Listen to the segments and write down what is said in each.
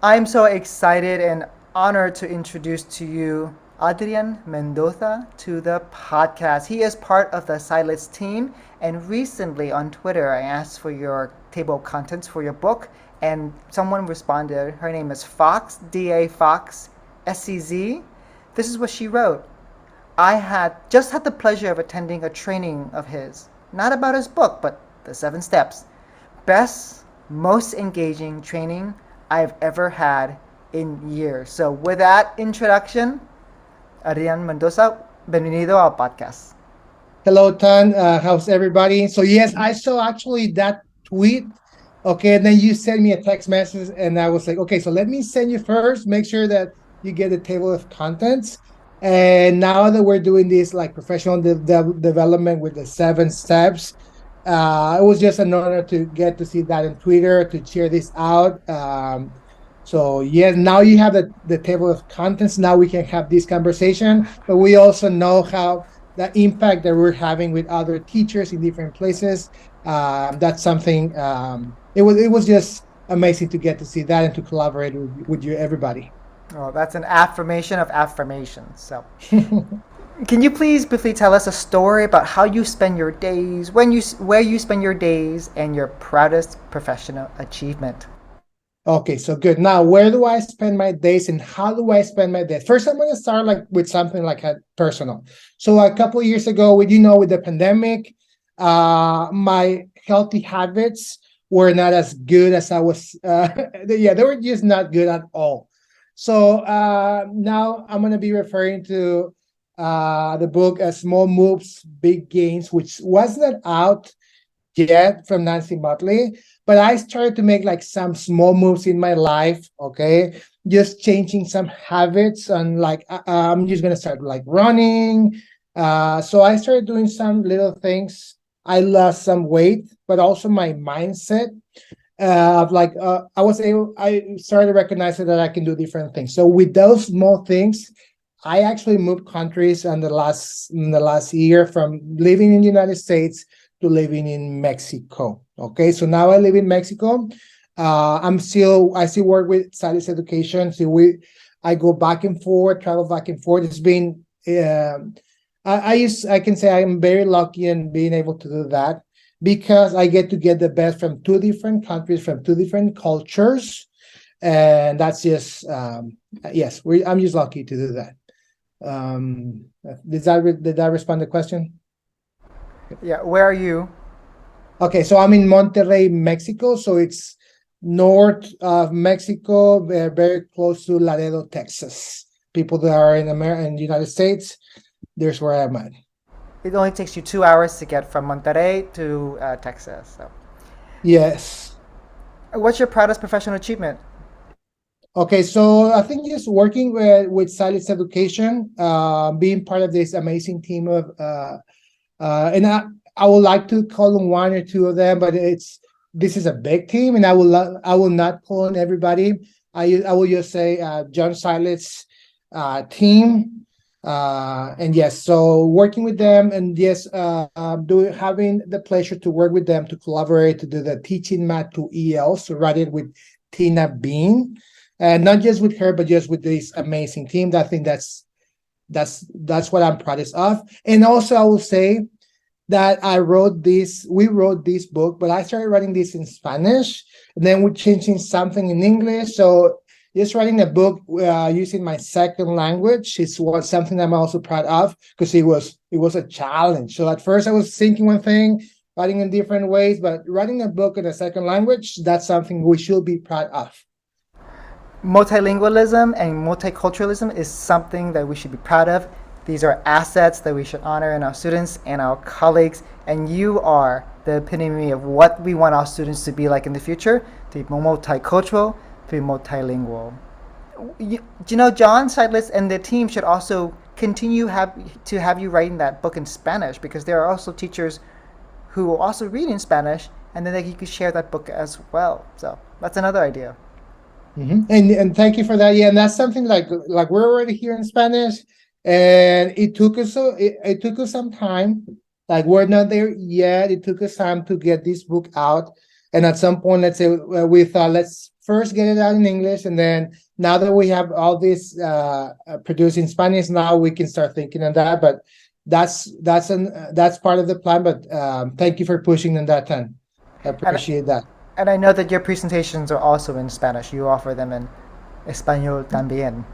I'm so excited and honored to introduce to you Adrian Mendoza to the podcast. He is part of the Silence team, and recently on Twitter, I asked for your table of contents for your book, and someone responded. Her name is Fox, D.A. Fox, SCZ. This is what she wrote. I had just had the pleasure of attending a training of his, not about his book, but the 7 steps. Best, most engaging training I've ever had in years. So, with that introduction, Adrian Mendoza, bienvenido al podcast. Hello, Tan. How's everybody? So yes, I saw actually that tweet. Okay, and then you sent me a text message, and I was like, okay, so let me send you first. Make sure that you get the table of contents. And now that we're doing this like professional development with the 7 steps, it was just an honor to get to see that on Twitter to cheer this out. So yes, now you have the table of contents. Now we can have this conversation, but we also know how the impact that we're having with other teachers in different places. That's something. It was just amazing to get to see that and to collaborate with you everybody. Well, that's an affirmation of affirmations. So, can you please briefly tell us a story about how you spend your days, where you spend your days, and your proudest professional achievement? Okay, so good. Now, where do I spend my days and how do I spend my days? First, I'm going to start like with something like a personal. So a couple of years ago, with the pandemic, my healthy habits were not as good as I was. Yeah, they were just not good at all. So now I'm going to be referring to the book Small Moves, Big Gains, which was not out yet from Nancy Motley, but I started to make like some small moves in my life. Okay, just changing some habits and like I'm just gonna start like running. So I started doing some little things. I lost some weight, but also my mindset of like I started recognizing that I can do different things. So with those small things, I actually moved countries in the last year from living in the United States to living in Mexico. Okay, so now I live in Mexico. I still work with Sally's Education. So I go back and forth, travel back and forth. It's been I can say I'm very lucky in being able to do that because I get to get the best from two different countries, from two different cultures, and that's just yes, I'm just lucky to do that. Did that respond to the question? Yeah, where are you? Okay, so I'm in Monterrey, Mexico. So it's north of Mexico, very close to Laredo, Texas. People that are in the United States, there's where I'm at. It only takes you 2 hours to get from Monterrey to Texas. So, Yes. what's your proudest professional achievement? Okay, so I think just working with Silence Education, being part of this amazing team of, and I would like to call them one or two of them, but this is a big team, and I will not call on everybody. I will just say John Silence team, and yes, so working with them, and yes, having the pleasure to work with them to collaborate to do the teaching math to ELs, to write it with Tina Bean, and not just with her, but just with this amazing team. I think that's what I'm proudest of. And also, I will say that we wrote this book, but I started writing this in Spanish, and then we're changing something in English. So just writing a book using my second language is something I'm also proud of because it was a challenge. So at first I was thinking one thing, writing in different ways, but writing a book in a second language, that's something we should be proud of. Multilingualism and multiculturalism is something that we should be proud of. These are assets that we should honor in our students and our colleagues, and you are the epitome of what we want our students to be like in the future, to be multicultural, to be multilingual. John Seidlitz and the team should also to have you writing that book in Spanish because there are also teachers who also read in Spanish, and then you could share that book as well. So that's another idea. And thank you for that. Yeah, and that's something like we're already here in Spanish, and it took us some time. Like we're not there yet. It took us time to get this book out, and at some point, let's say we thought let's first get it out in English, and then now that we have all this produced in Spanish, now we can start thinking on that. But that's part of the plan. But thank you for pushing on that, Tan. I And appreciate that. and I know that your presentations are also in Spanish. You offer them in español también.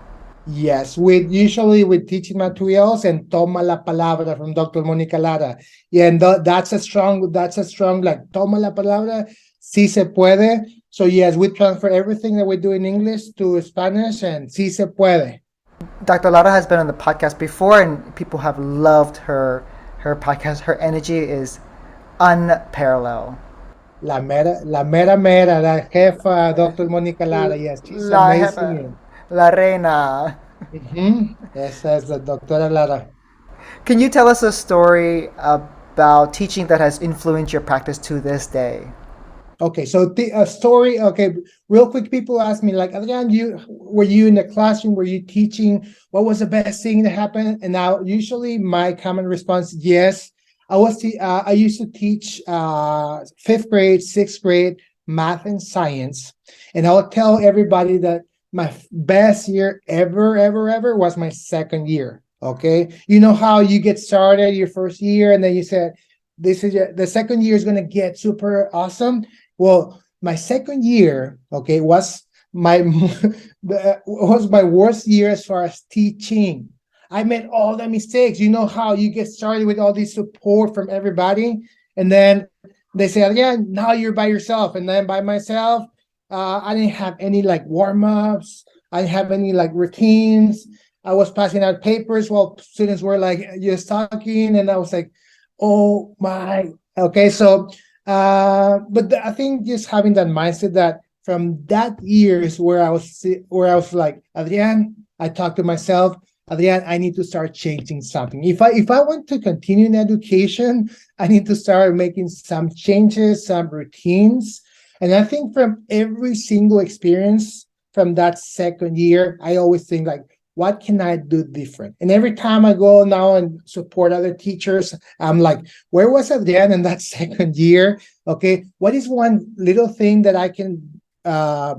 Yes, with usually with teaching materials and toma la palabra from Dr. Monica Lara. Yeah, and that's a strong like toma la palabra, si se puede. So yes, we transfer everything that we do in English to Spanish and si se puede. Dr. Lara has been on the podcast before, and people have loved her podcast. Her energy is unparalleled. La mera, la jefa, Dr. Monica Lara. Yes, she's La jefa, amazing. la reina. Esa es la doctora Lara. Can you tell us a story about teaching that has influenced your practice to this day? Okay, so a story. Okay, real quick, people ask me like, Adrian, were you in the classroom? Were you teaching? What was the best thing that happened? And now, usually, my common response, yes. I used to teach fifth grade, sixth grade math and science, and I'll tell everybody that my best year ever was my second year. Okay, you know how you get started your first year, and then you said, the second year is gonna get super awesome. Well, my second year, okay, was my worst year as far as teaching. I made all the mistakes. You know how you get started with all this support from everybody, and then they say, "Yeah, now you're by yourself." And then by myself, I didn't have any like warm-ups. I didn't have any like routines. I was passing out papers while students were like just talking, and I was like, "Oh my." Okay, so I think just having that mindset that from that year is where I was like, Adrian, I talked to myself, Adrian, I need to start changing something. If I want to continue in education, I need to start making some changes, some routines. And I think from every single experience from that second year, I always think like, what can I do different? And every time I go now and support other teachers, I'm like, where was Adrian in that second year? Okay, what is one little thing that I can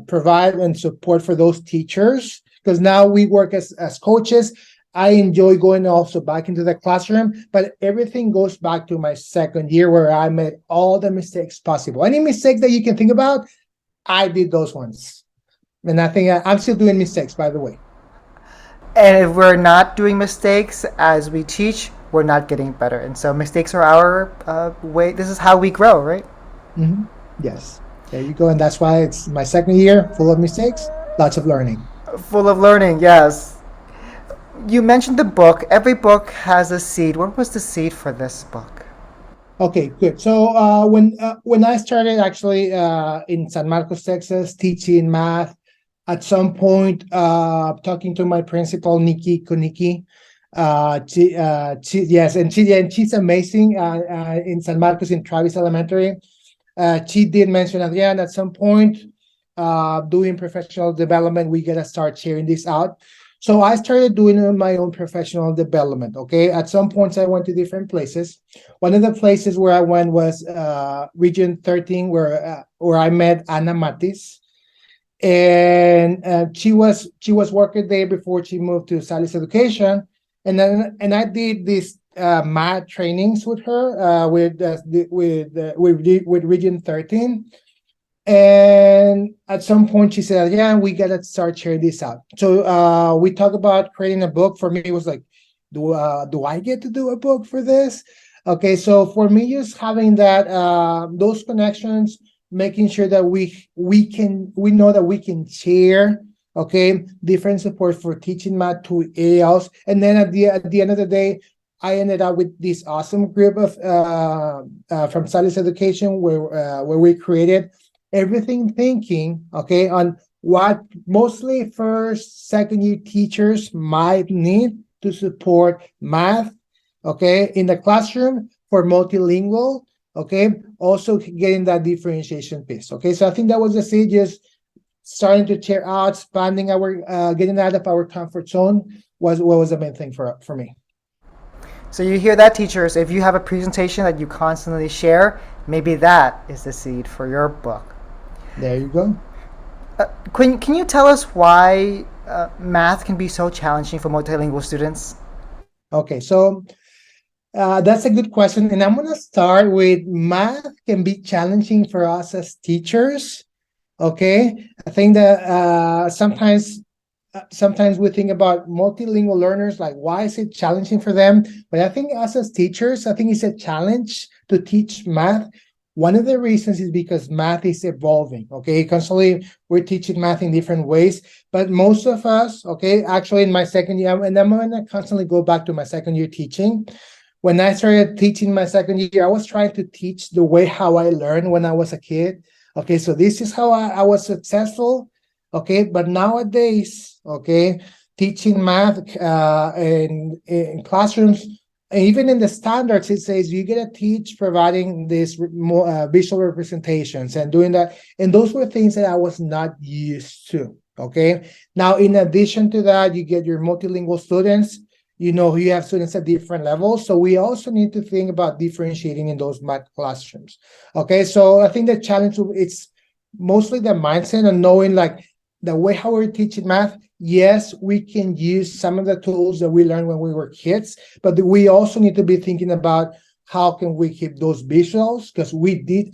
provide and support for those teachers? Because now we work as coaches. I enjoy going also back into the classroom, but everything goes back to my second year where I made all the mistakes possible. Any mistake that you can think about, I did those ones. And I think I'm still doing mistakes, by the way. And if we're not doing mistakes as we teach, we're not getting better. And so mistakes are our way. This is how we grow, right? Mm-hmm. Yes. There you go. And that's why it's my second year, full of mistakes, lots of learning. Full of learning, yes. You mentioned the book. Every book has a seed. What was the seed for this book? Okay, good. So when I started actually in San Marcos, Texas, teaching math, at some point talking to my principal, Nikki Koniki, she's amazing in San Marcos in Travis Elementary. She did mention Adrian at some point doing professional development. We gotta start sharing this out. So I started doing my own professional development. Okay, at some points I went to different places. One of the places where I went was Region 13, where I met Anna Matis, and she was working there before she moved to Salis Education, and I did these math trainings with her with Region 13. And at some point she said, yeah, we gotta start sharing this out. So we talked about creating a book. For me, it was like, do I get to do a book for this? Okay, so for me, just having that those connections, making sure that we know that we can share, okay, different support for teaching math to ELLs. And then at the end of the day, I ended up with this awesome group of from Salis Education where we created everything thinking, okay, on what mostly first, second year teachers might need to support math, okay, in the classroom for multilingual, okay, also getting that differentiation piece, okay. So I think that was the seed, just starting to tear out, expanding our, getting out of our comfort zone was what was the main thing for me. So you hear that, teachers. If you have a presentation that you constantly share, maybe that is the seed for your book. There you go. Can you tell us why math can be so challenging for multilingual students? Okay, so that's a good question. And I'm going to start with math can be challenging for us as teachers. Okay, I think that sometimes we think about multilingual learners, like why is it challenging for them? But I think us as teachers, I think it's a challenge to teach math. One of the reasons is because math is evolving. Okay, constantly we're teaching math in different ways. But most of us, okay, actually in my second year, and I'm gonna constantly go back to my second year teaching. When I started teaching my second year, I was trying to teach the way how I learned when I was a kid. Okay, so this is how I was successful. Okay, but nowadays, okay, teaching math in classrooms, even in the standards, it says you get to teach providing these visual representations and doing that. And those were things that I was not used to. Okay, now in addition to that, you get your multilingual students. You have students at different levels, so we also need to think about differentiating in those math classrooms. Okay, so I think the challenge it's mostly the mindset and knowing like the way how we're teaching math. Yes, we can use some of the tools that we learned when we were kids, but we also need to be thinking about how can we keep those visuals, because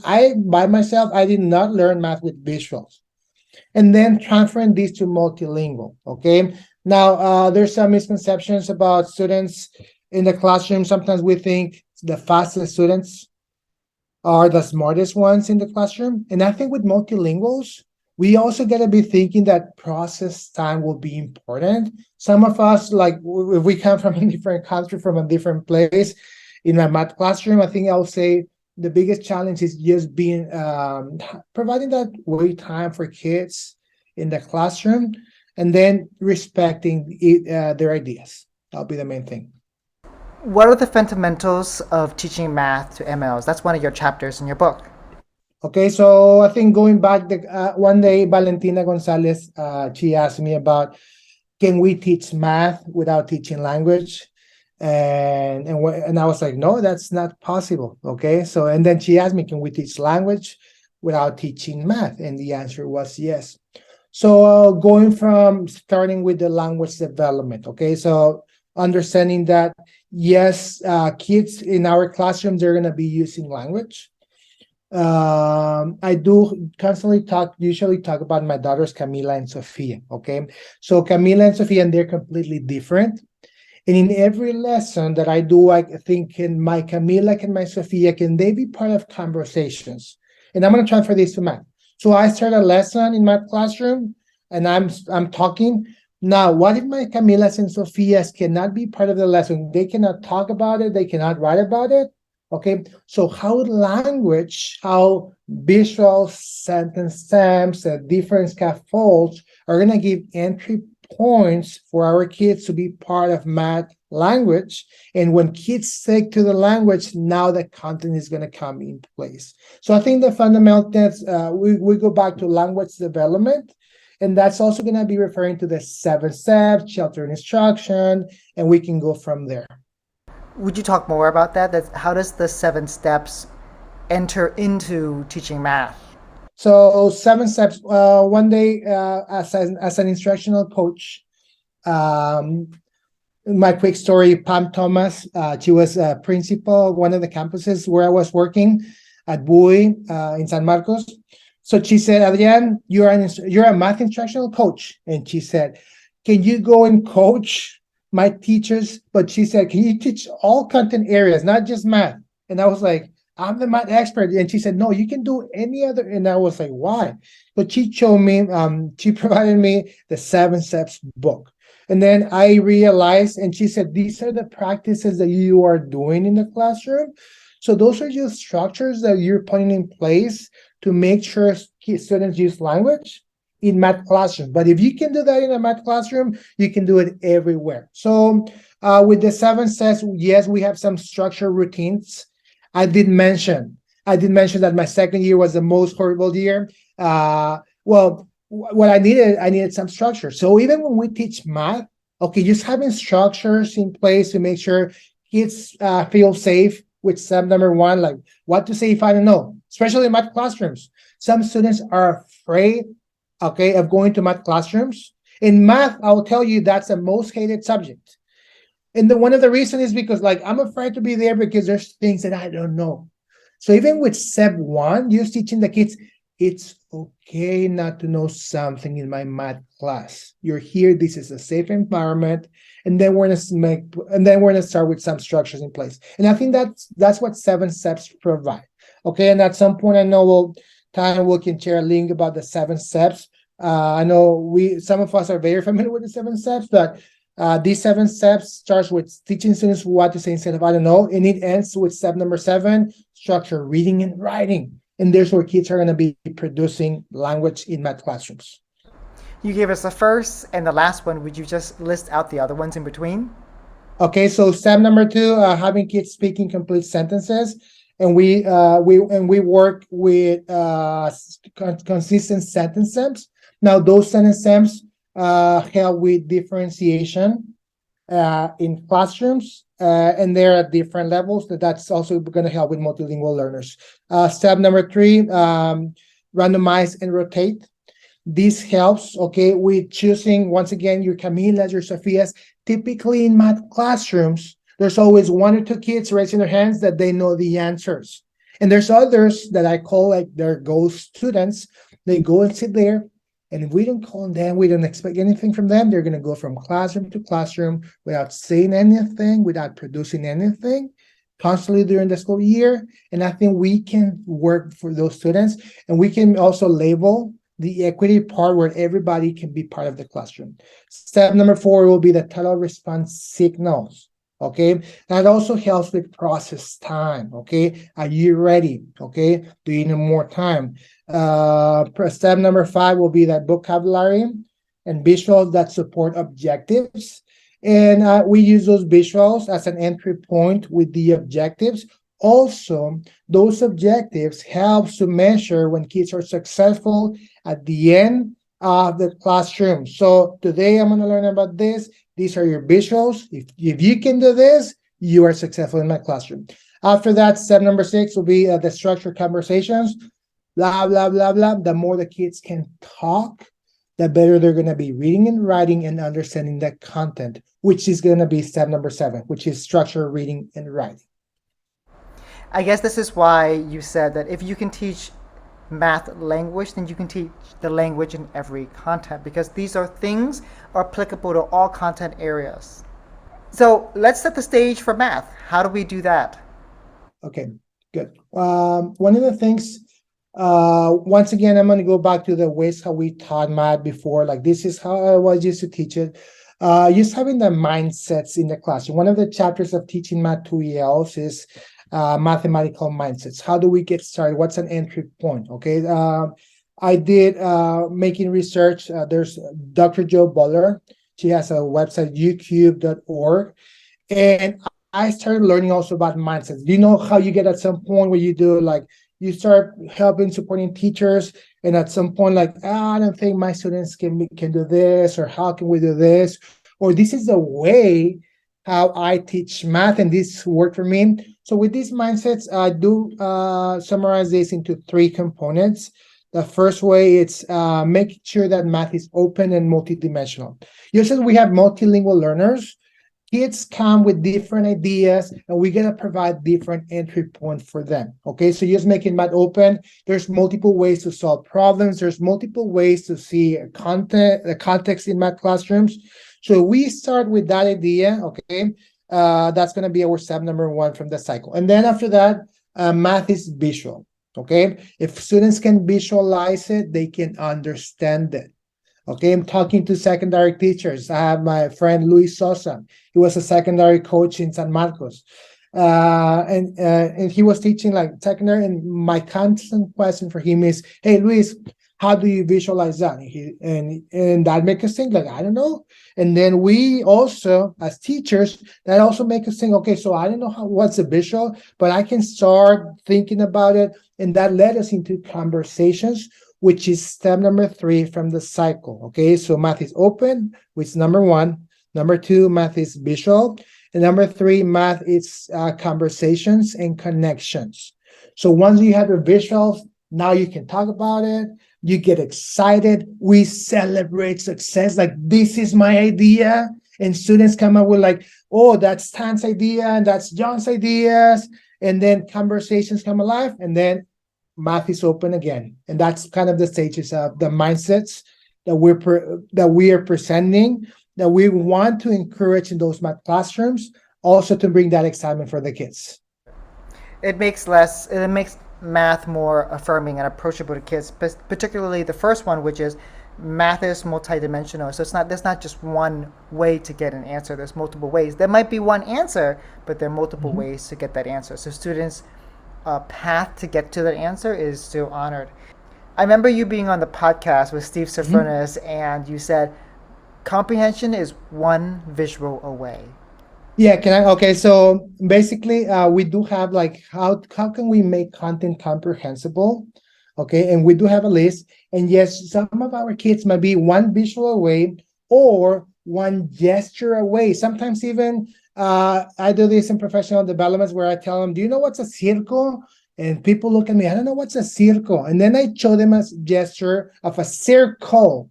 I by myself, I did not learn math with visuals, and then transferring these to multilingual. Okay, now there's some misconceptions about students in the classroom. Sometimes we think the fastest students are the smartest ones in the classroom, and I think with multilinguals we also got to be thinking that process time will be important. Some of us, like if we come from a different country, from a different place, in my math classroom, I think I'll say the biggest challenge is just being providing that wait time for kids in the classroom, and then respecting their ideas. That'll be the main thing. What are the fundamentals of teaching math to MLs? That's one of your chapters in your book. Okay, so I think going back, one day Valentina Gonzalez, she asked me about, can we teach math without teaching language? And I was like, no, that's not possible. Okay, so and then she asked me, can we teach language without teaching math? And the answer was yes. So going from starting with the language development. Okay, so understanding that yes, kids in our classrooms, they're going to be using language. I do constantly usually talk about my daughters, Camila and Sofia. Okay, so Camila and Sofia, and they're completely different. And in every lesson that I do, I think, can my Camila and my Sofia, can they be part of conversations? And I'm going to transfer this to math. So I start a lesson in my classroom, and I'm talking. Now, what if my Camilas and Sofias cannot be part of the lesson? They cannot talk about it. They cannot write about it. Okay, so how language, how visual sentence stamps and different scaffolds are going to give entry points for our kids to be part of math language. And when kids stick to the language, now the content is going to come in place. So I think the fundamentals, we go back to language development. And that's also going to be referring to the 7 steps, shelter and instruction, and we can go from there. Would you talk more about that? How does the 7 steps enter into teaching math? So 7 steps. One day, as an instructional coach, my quick story, Pam Thomas, she was a principal of one of the campuses where I was working at Bowie in San Marcos. So she said, Adrian, you're a math instructional coach. And she said, can you go and coach my teachers? But she said, can you teach all content areas, not just math? And I was like, I'm the math expert. And she said, no, you can do any other. And I was like, why? But she showed me, she provided me the 7 steps book. And then I realized, and she said, these are the practices that you are doing in the classroom. So those are just structures that you're putting in place to make sure students use language in math classrooms. But if you can do that in a math classroom, you can do it everywhere. So with the 7 steps, yes, we have some structure routines. I did mention that my second year was the most horrible year. Well, what I needed some structure. So even when we teach math, okay, just having structures in place to make sure kids feel safe with step number 1, like what to say if I don't know, especially in math classrooms. Some students are afraid okay, of going to math classrooms. In math, I will tell you that's the most hated subject. And one of the reasons is because like I'm afraid to be there because there's things that I don't know. So even with SEP 1, you're teaching the kids it's okay not to know something in my math class. You're here, this is a safe environment, and then we're gonna start with some structures in place. And I think that's what 7 steps provide. Okay, and at some point I know we can share a link about the 7 steps. I know some of us are very familiar with the 7 steps, but these 7 steps starts with teaching students what to say instead of I don't know, and it ends with step number 7, structure reading and writing. And there's where kids are going to be producing language in math classrooms. You gave us the first and the last one. Would you just list out the other ones in between? Okay, so step number 2, having kids speaking complete sentences, and we work with consistent sentence stems. Now those sentence stems help with differentiation in classrooms, and they're at different levels. That's also going to help with multilingual learners. Step number 3, randomize and rotate. This helps, okay, with choosing, once again, your Camilas, your Sophias. Typically in math classrooms, there's always 1 or 2 kids raising their hands that they know the answers. And there's others that I call like their ghost students. They go and sit there, and if we don't call them, we don't expect anything from them. They're going to go from classroom to classroom without saying anything, without producing anything, constantly during the school year. And I think we can work for those students, and we can also label the equity part where everybody can be part of the classroom. Step number 4 will be the total response signals. Okay, that also helps with process time. Okay, are you ready? Okay, do you need more time? Step number 5 will be that vocabulary and visuals that support objectives. And we use those visuals as an entry point with the objectives. Also, those objectives help to measure when kids are successful at the end of the classroom. So today I'm going to learn about this. These are your visuals. If you can do this, you are successful in my classroom. After that, step number 6 will be the structured conversations. Blah, blah, blah, blah. The more the kids can talk, the better they're going to be reading and writing and understanding the content, which is going to be step number 7, which is structured reading and writing. I guess this is why you said that if you can teach math language, then you can teach the language in every content, because these are things are applicable to all content areas. So let's set the stage for math. How do we do that? Okay, good. One of the things, once again, I'm going to go back to the ways how we taught math before. Like this is how I was used to teach it. Just having the mindsets in the classroom. One of the chapters of teaching math to ELLs is mathematical mindsets. How do we get started? What's an entry point? Okay. I did making research. There's Dr. Jo Buller. She has a website, ucube.org. And I started learning also about mindsets. Do you know how you get at some point where you do like, you start helping, supporting teachers, and at some point like, I don't think my students can do this, or how can we do this? Or this is the way how I teach math, and this worked for me. So with these mindsets, I do summarize this into 3 components. The first way, it's making sure that math is open and multidimensional. Just as we have multilingual learners, kids come with different ideas, and we're going to provide different entry points for them. Okay, so just making math open. There's multiple ways to solve problems. There's multiple ways to see the context in math classrooms. So we start with that idea, okay? That's going to be our step number 1 from the cycle. And then after that, math is visual, okay? If students can visualize it, they can understand it. Okay, I'm talking to secondary teachers. I have my friend Luis Sosa. He was a secondary coach in San Marcos. And he was teaching like secondary, and my constant question for him is, hey, Luis, how do you visualize that? And that makes us think like, I don't know. And then we also, as teachers, that also make us think, okay, so I don't know what's a visual, but I can start thinking about it. And that led us into conversations, which is step number 3 from the cycle. Okay, so math is open, which is number 1. Number 2, math is visual. And number 3, math is conversations and connections. So once you have your visuals, now you can talk about it. You get excited. We celebrate success. Like, this is my idea. And students come up with like, oh, that's Tan's idea and that's John's ideas. And then conversations come alive, and then math is open again. And that's kind of the stages of the mindsets that we are presenting, that we want to encourage in those math classrooms, also to bring that excitement for the kids. It makes math more affirming and approachable to kids, particularly the first one, which is math is multidimensional. So there's not just one way to get an answer. There's multiple ways. There might be one answer, but there are multiple ways to get that answer. So students' path to get to that answer is still honored. I remember you being on the podcast with Steve Sofronis, and you said comprehension is one visual away. Yeah, okay, so basically, we do have like, how can we make content comprehensible? Okay, and we do have a list. And yes, some of our kids might be one visual away or one gesture away. Sometimes even I do this in professional developments where I tell them, do you know what's a circle? And people look at me, I don't know what's a circle. And then I show them a gesture of a circle.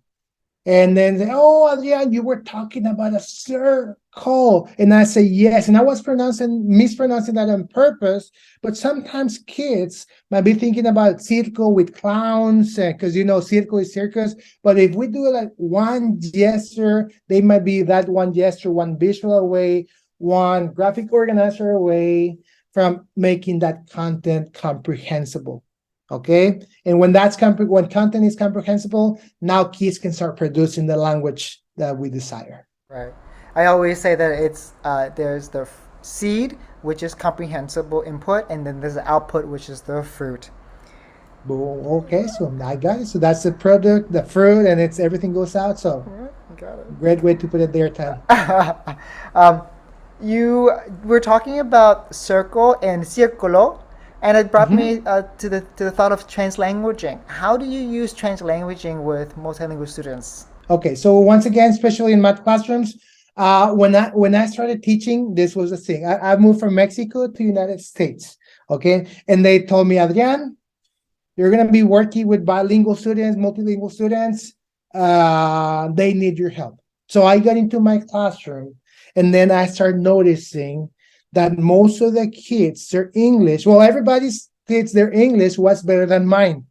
And then they, oh, Adrian, you were talking about a circle. And I say, yes. And I was mispronouncing that on purpose. But sometimes kids might be thinking about circle with clowns, because, circle is circus. But if we do like one gesture, they might be that one gesture, one visual away, one graphic organizer away from making that content comprehensible. Okay, and when content is comprehensible, now kids can start producing the language that we desire. Right. I always say that there's the seed, which is comprehensible input, and then there's the output, which is the fruit. Okay, so I got it. So that's the product, the fruit, and everything goes out. So got it. Great way to put it there, Tan. You were talking about circle and círculo. And it brought me to the thought of translanguaging. How do you use translanguaging with multilingual students? Okay, so once again, especially in math classrooms, when I started teaching, this was the thing. I moved from Mexico to United States, okay? And they told me, Adrian, you're gonna be working with bilingual students, multilingual students. They need your help. So I got into my classroom, and then I started noticing that most of the kids, their English, everybody's kids, their English was better than mine.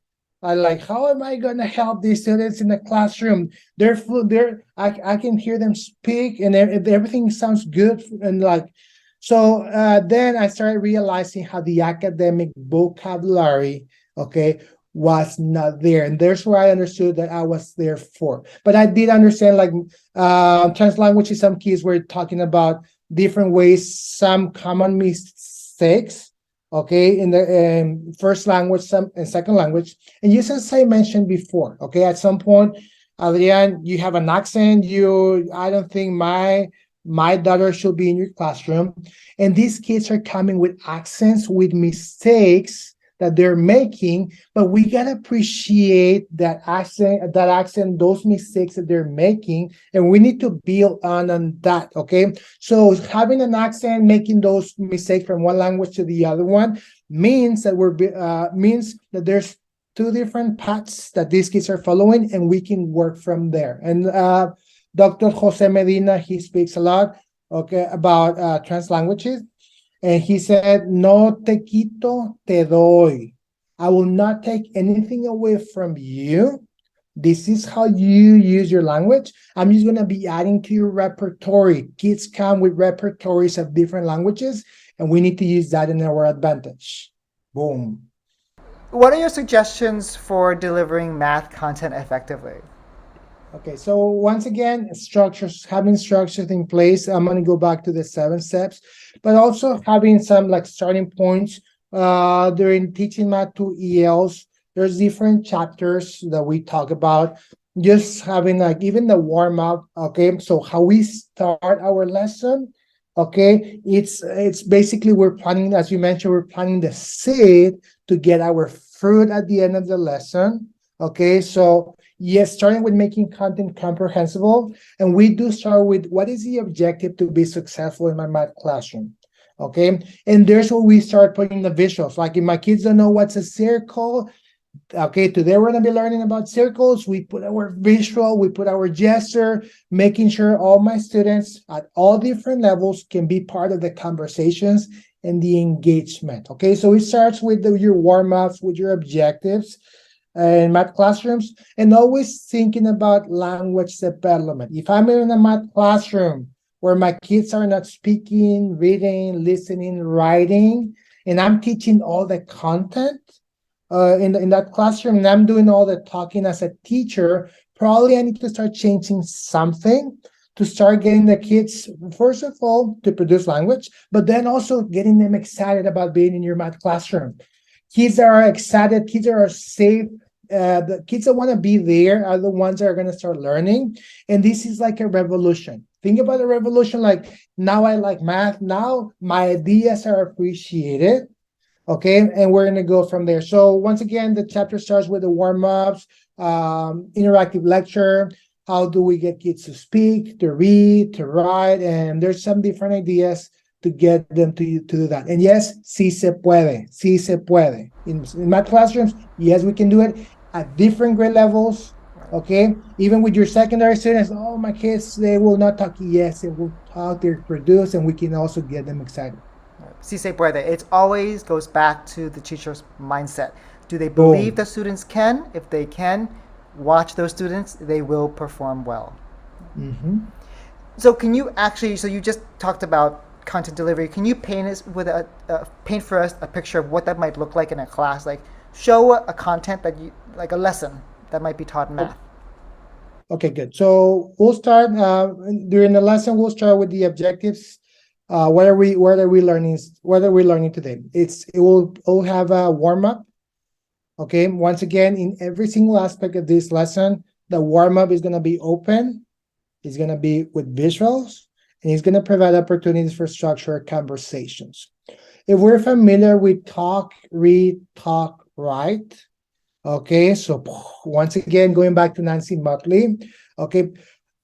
I like, how am I gonna help these students in the classroom? I can hear them speak, and everything sounds good, and like, so then I started realizing how the academic vocabulary, okay, was not there, and there's where I understood that I was there for. But I did understand, like, translanguage, some kids were talking about different ways, some common mistakes, okay, in the first language, some in second language. And just as I mentioned before, okay, at some point, Adrian, you have an accent. I don't think my daughter should be in your classroom. And these kids are coming with accents, with mistakes that they're making, but we gotta appreciate that accent, those mistakes that they're making, and we need to build on that, okay? So having an accent, making those mistakes from one language to the other one means that means that there's two different paths that these kids are following, and we can work from there. And Dr. Jose Medina, he speaks a lot, okay, about trans languages. And he said, no te quito, te doy. I will not take anything away from you. This is how you use your language. I'm just going to be adding to your repertory. Kids come with repertories of different languages, and we need to use that in our advantage. Boom. What are your suggestions for delivering math content effectively? Okay, so once again, having structures in place. I'm going to go back to the 7 steps, but also having some like starting points during teaching math to ELs. There's different chapters that we talk about. Just having like even the warm up. Okay, so how we start our lesson. Okay, it's basically we're planning, as you mentioned, we're planting the seed to get our fruit at the end of the lesson. Okay, so yes, starting with making content comprehensible. And we do start with what is the objective to be successful in my math classroom? Okay, and there's where we start putting the visuals. Like if my kids don't know what's a circle, Okay, today we're going to be learning about circles. We put our visual, we put our gesture, making sure all my students at all different levels can be part of the conversations and the engagement. Okay, so it starts with your warm-ups, with your objectives in math classrooms, and always thinking about language development. If I'm in a math classroom where my kids are not speaking, reading, listening, writing, and I'm teaching all the content, in that classroom, and I'm doing all the talking as a teacher, probably I need to start changing something to start getting the kids, first of all, to produce language, but then also getting them excited about being in your math classroom. Kids that are excited, kids that are safe, the kids that want to be there are the ones that are going to start learning. And this is like a revolution. Think about a revolution like, now I like math. Now my ideas are appreciated. Okay, and we're gonna go from there. So once again, the chapter starts with the warm-ups, interactive lecture. How do we get kids to speak, to read, to write? And there's some different ideas to get them to do that. And yes, sí se puede, sí se puede. In math classrooms, yes, we can do it at different grade levels. Okay, even with your secondary students, oh, my kids, they will not talk. Yes, they will talk, they produce, and we can also get them excited. Si se puede. It always goes back to the teacher's mindset. Do they believe Boom. the students can? If they can, watch those students, they will perform well. Mhm. So can you actually, so you just talked about content delivery. Can you paint us with paint for us a picture of what that might look like in a class? Like show a content that you, like a lesson that might be taught in math. Okay, good. So we'll start during the lesson. We'll start with the objectives. What are we learning? What are we learning today? It will have a warm up. Okay. Once again, in every single aspect of this lesson, the warm up is gonna be open. It's gonna be with visuals, and it's gonna provide opportunities for structured conversations. If we're familiar with talk, read, talk, write. Okay, so once again, going back to Nancy Motley. Okay,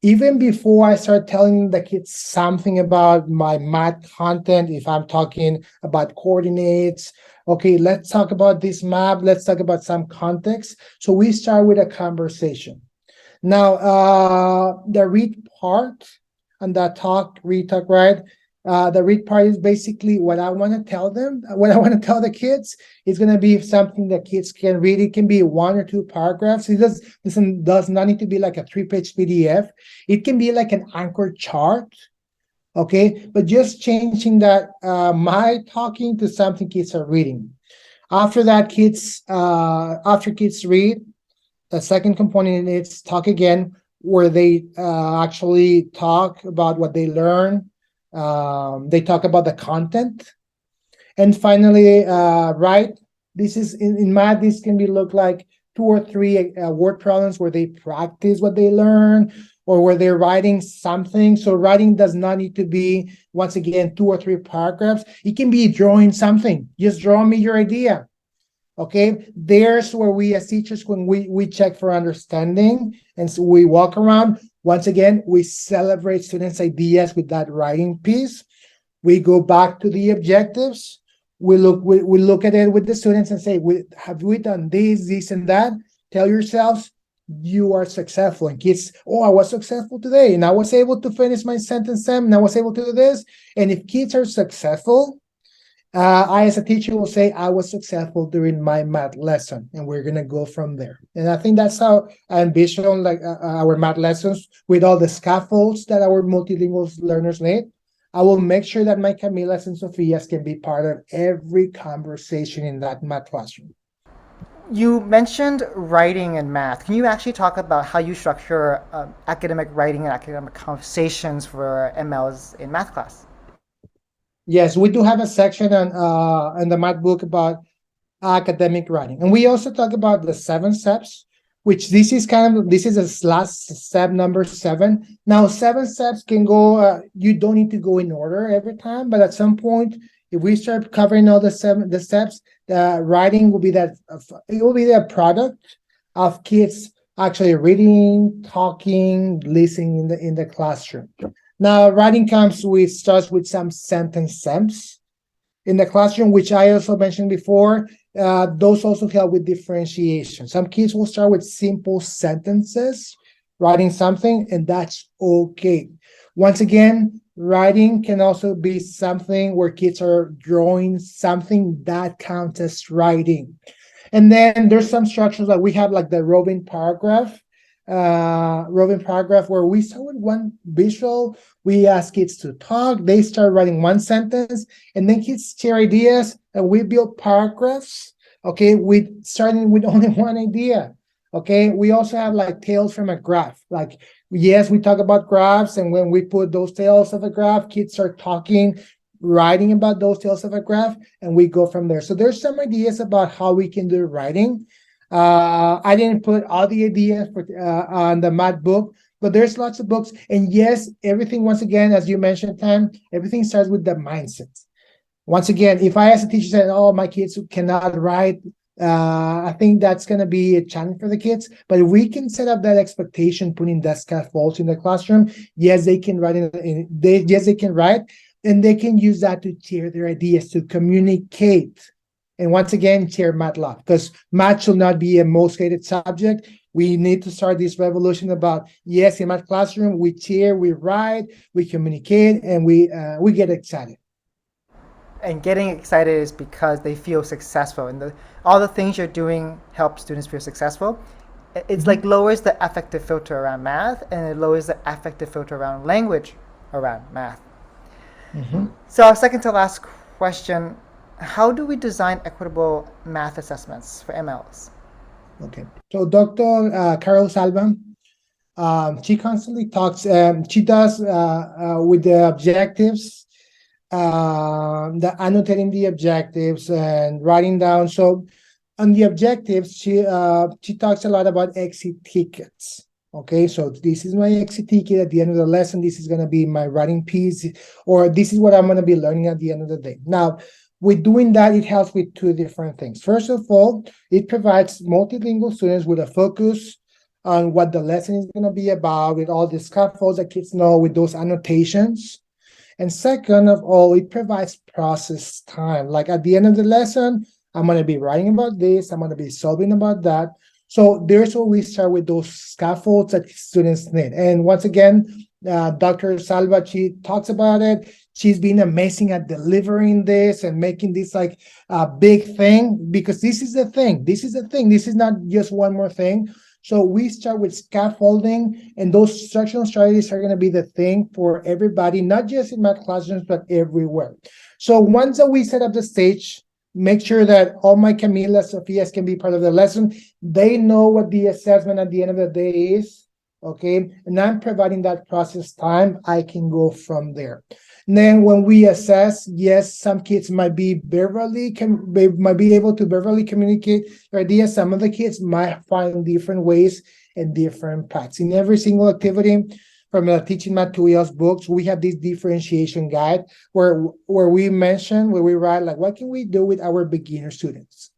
even before I start telling the kids something about my math content, if I'm talking about coordinates, okay, let's talk about this map, let's talk about some context. So we start with a conversation. Now, the read part and the talk, read, talk, write. The read part is basically what I want to tell them, what I want to tell the kids. It's going to be something that kids can read. It can be 1 or 2 paragraphs. Does not need to be like a 3-page PDF. It can be like an anchor chart. Okay, but just changing that my talking to something kids are reading. After that, after kids read, the second component is talk again, where they actually talk about what they learn. They talk about the content. And finally, write. This is in math, this can be look like 2 or 3 word problems where they practice what they learn or where they're writing something. So writing does not need to be, once again, 2 or 3 paragraphs. It can be drawing something. Just draw me your idea. Okay, there's where we as teachers, when we check for understanding, and so we walk around. Once again, we celebrate students' ideas with that writing piece. We go back to the objectives. We look at it with the students and say, have we done this, and that? Tell yourselves you are successful. And kids, oh, I was successful today, and I was able to finish my sentence, and I was able to do this. And if kids are successful, I, as a teacher, will say I was successful during my math lesson, and we're gonna go from there. And I think that's how I envision like our math lessons with all the scaffolds that our multilingual learners need. I will make sure that my Camilas and Sophias can be part of every conversation in that math classroom. You mentioned writing and math. Can you actually talk about how you structure academic writing and academic conversations for MLs in math class? Yes, we do have a section on in the math book about academic writing, and we also talk about the 7 steps, which this is a last step number 7. Now 7 steps can go, you don't need to go in order every time, but at some point, if we start covering all the steps, the writing will be it will be the product of kids actually reading, talking, listening in the classroom. Now writing starts with some sentence stems in the classroom, which I also mentioned before. those also help with differentiation. Some kids will start with simple sentences, writing something, and that's okay. Once again, writing can also be something where kids are drawing something that counts as writing. And then there's some structures that we have, like the roving paragraph, where we start with one visual, we ask kids to talk, they start writing one sentence, and then kids share ideas, and we build paragraphs, okay, with starting with only one idea. Okay, we also have like tales from a graph. Like, yes, we talk about graphs, and when we put those tales of a graph, kids start talking, writing about those tales of a graph, and we go from there. So there's some ideas about how we can do writing. I didn't put all the ideas on the math book, but there's lots of books. And yes, everything, once again, as you mentioned, Tan, everything starts with the mindset. Once again, if I, as a teacher, said, "Oh, my kids cannot write," I think that's going to be a challenge for the kids. But if we can set up that expectation, putting that scaffold in the classroom, yes, they can write. Yes, they can write, and they can use that to share their ideas, to communicate. And once again, share math love, because math should not be a most hated subject. We need to start this revolution about, yes, in math classroom, we share, we write, we communicate, and we get excited. And getting excited is because they feel successful, and all the things you're doing help students feel successful. It's like lowers the affective filter around math, and it lowers the affective filter around language around math. So our second to last question: how do we design equitable math assessments for MLs? Okay, so Dr. Carol Salva, she constantly talks. She does with the objectives, the annotating the objectives and writing down. So on the objectives, she talks a lot about exit tickets. Okay, so this is my exit ticket at the end of the lesson. This is going to be my writing piece, or this is what I'm going to be learning at the end of the day. Now, with doing that, it helps with two different things. First of all, it provides multilingual students with a focus on what the lesson is going to be about, with all the scaffolds that kids know, with those annotations. And second of all, it provides process time. Like at the end of the lesson, I'm going to be writing about this, I'm going to be solving about that. So there's where we start with those scaffolds that students need. And once again, Dr. Salva, she talks about it. She's been amazing at delivering this and making this like a big thing, because this is the thing. This is the thing. This is not just one more thing. So we start with scaffolding, and those instructional strategies are going to be the thing for everybody, not just in math classrooms, but everywhere. So once that we set up the stage, make sure that all my Camila, Sophias can be part of the lesson. They know what the assessment at the end of the day is, okay? And I'm providing that process time. I can go from there. And then when we assess, yes, some kids might be might be able to verbally communicate their ideas. Some of the kids might find different ways and different paths. In every single activity, from the Teaching Math to ELLs books, we have this differentiation guide where we write, like, what can we do with our beginner students?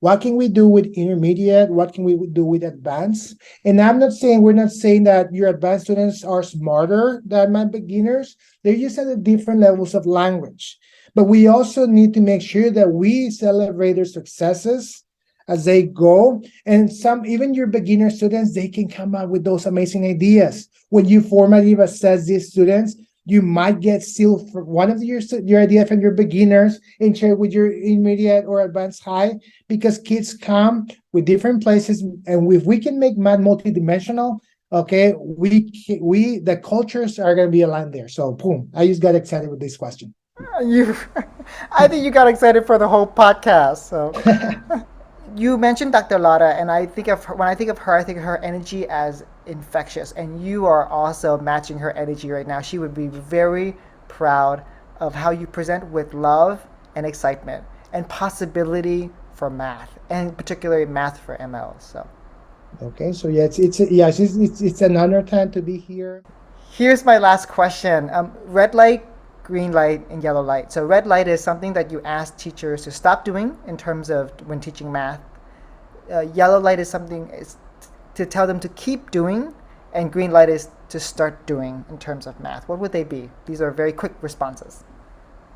What can we do with intermediate? What can we do with advanced? And we're not saying that your advanced students are smarter than my beginners. They're just at the different levels of language. But we also need to make sure that we celebrate their successes as they go. And even your beginner students, they can come up with those amazing ideas. When you formative assess these students, you might get still for one of your idea from your beginners and share with your intermediate or advanced high, because kids come with different places, and if we can make math multidimensional, okay, the cultures are going to be aligned there. So boom, I just got excited with this question. I think you got excited for the whole podcast. So you mentioned Dr. Lara, and when I think of her, I think of her energy as infectious, and you are also matching her energy right now. She would be very proud of how you present with love and excitement and possibility for math, and particularly math for ML. So okay, so yeah, it's an honor time to be here. Here's my last question. Red light, green light, and yellow light. So red light is something that you ask teachers to stop doing in terms of when teaching math. Yellow light is something to tell them to keep doing, and green light is to start doing in terms of math. What would they be? These are very quick responses.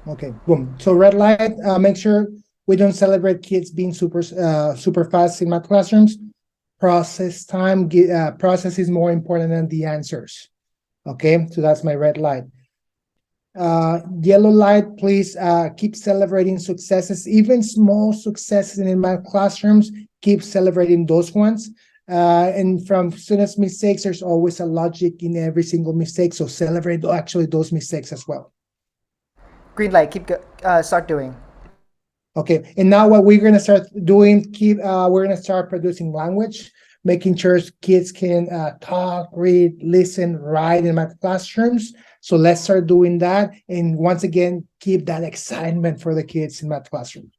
Okay, boom. So red light, make sure We don't celebrate kids being super fast in math classrooms. Process is more important than the answers. Okay, so that's my red light. Yellow light, please keep celebrating successes, even small successes in math classrooms. Keep celebrating those ones. And from students' mistakes, there's always a logic in every single mistake. So celebrate actually those mistakes as well. Green light, start doing. Okay, and now what we're gonna start doing, we're gonna start producing language, making sure kids can talk, read, listen, write in math classrooms. So let's start doing that. And once again, keep that excitement for the kids in math classrooms.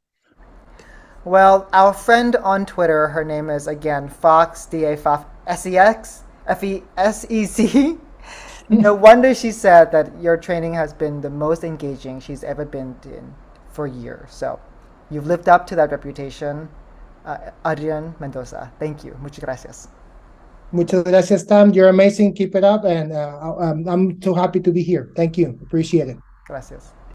Well, our friend on Twitter, her name is again Fox DA Sex FESEC. No wonder she said that your training has been the most engaging she's ever been in for years. So you've lived up to that reputation, Adrian Mendoza. Thank you. Muchas gracias. Muchas gracias, Tam. You're amazing. Keep it up. And I'm so happy to be here. Thank you. Appreciate it. Gracias.